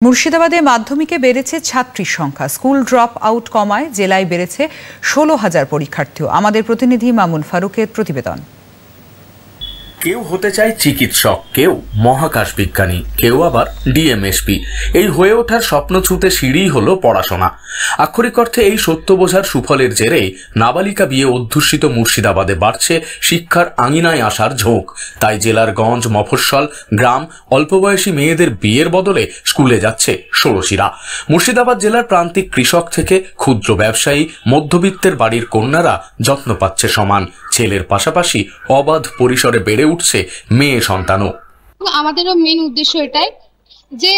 মুর্শিদাবাদে মাধ্যমিকে বেড়েছে ছাত্রীর সংখ্যা। স্কুল ড্রপ আউট কমায় জেলায় বেড়েছে 16,000 পরীক্ষার্থী। আমাদের প্রতিনিধি মামুন ফারুকের প্রতিবেদন। কেউ হতে চায় চিকিৎসক, কেউ মহাকাশ বিজ্ঞানী, কেউ আবার ডিএমএসপি। এই হয়ে ওঠার স্বপ্ন ছুঁতে সিঁড়ি হলো পড়াশোনা। আক্ষরিক অর্থে এই সত্য বোঝার সুফলের জেরেই নাবালিকা বিয়ে অধ্যুষিত মুর্শিদাবাদে বাড়ছে শিক্ষার আঙিনায় আসার ঝোঁক। তাই জেলার গঞ্জ, মফস্বল, গ্রাম অল্প বয়সী মেয়েদের বিয়ের বদলে স্কুলে যাচ্ছে ষোড়শীরা। মুর্শিদাবাদ জেলার প্রান্তিক কৃষক থেকে ক্ষুদ্র ব্যবসায়ী, মধ্যবিত্তের বাড়ির কন্যারা যত্ন পাচ্ছে সমান। ছেলের পাশাপাশি অবাধ পরিসরে বেড়ে উঠছে মেয়ে সন্তানও। আমাদেরও মেন উদ্দেশ্য এটাই যে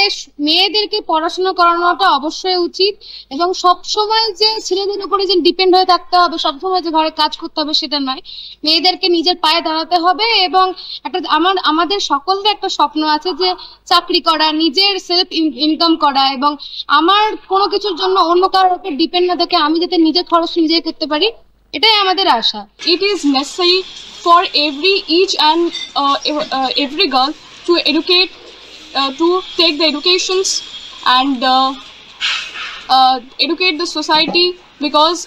মেয়েদেরকে পড়াশোনা করানোটা অবশ্যই উচিত, এবং সবসময় যে ছেলেদের উপরে যে ডিপেন্ড হয়ে থাকতে হবে, সবসময় যে ঘরে কাজ করতে হবে সেটা নয়। মেয়েদেরকে নিজের পায়ে দাঁড়াতে হবে, এবং আমাদের সকলের একটা স্বপ্ন আছে যে চাকরি করা, নিজের সেলফ ইনকাম করা, এবং আমার কোনো কিছুর জন্য অন্য কারোর উপর ডিপেন্ড না থেকে আমি যাতে নিজের খরচ নিজেই করতে পারি, এটাই আমাদের আশা। It is necessary for each and every girl to educate, to take the educations and educate the society, because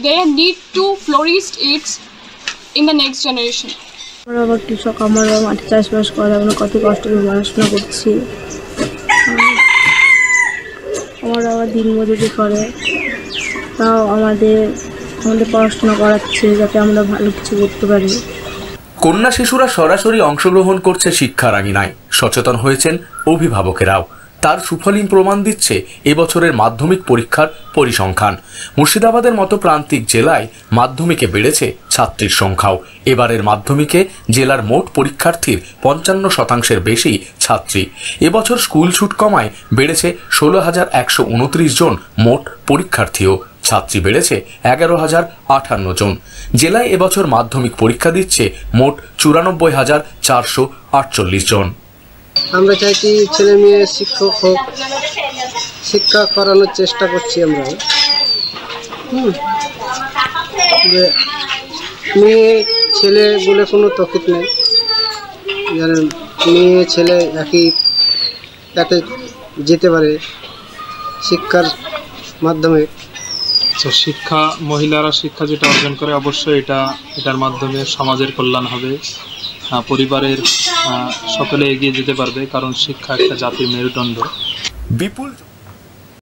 they need to flourish it in the next generation. আমরা আবার কৃষক, আমরা মাঠে চাষবাস করে আমরা কত কষ্ট করে পড়াশোনা করছি। আমরা আবার দিন মজুরি করে, তাও আমাদের পড়াশোনা করাচ্ছে যাতে আমরা ভালো কিছু করতে পারি। কন্যা শিশুরা সরাসরি অংশগ্রহণ করছে শিক্ষার আঙিনায়। সচেতন হয়েছেন অভিভাবকেরাও। তার সুফলই প্রমাণ দিচ্ছে এবছরের মাধ্যমিক পরীক্ষার পরিসংখ্যান। মুর্শিদাবাদের মতো প্রান্তিক জেলায় মাধ্যমিকে বেড়েছে ছাত্রীর সংখ্যাও। এবারের মাধ্যমিকে জেলার মোট পরীক্ষার্থীর 55% বেশি ছাত্রী। এবছর স্কুল ছুট কমায় বেড়েছে 16,129 জন মোট পরীক্ষার্থীও। ছাত্রী বেড়েছে 11,058 জন। জেলায় এবছর মাধ্যমিক পরীক্ষা দিচ্ছে মোট 94,448 জন। আমরা চাইছি ছেলে মেয়ে শিক্ষক হোক, শিক্ষা করানোর চেষ্টা করছি আমরা। যে মেয়ে ছেলে বলে কোনো তফিৎ নেই, মেয়ে ছেলে একই তাতে যেতে পারে শিক্ষার মাধ্যমে। শিক্ষা, মহিলারা শিক্ষা যেটা অর্জন করে অবশ্যই এটার মাধ্যমে সমাজের কল্যাণ হবে, পরিবারের সকলে এগিয়ে যেতে পারবে, কারণ শিক্ষা একটা জাতির মেরুদণ্ড। বিপুল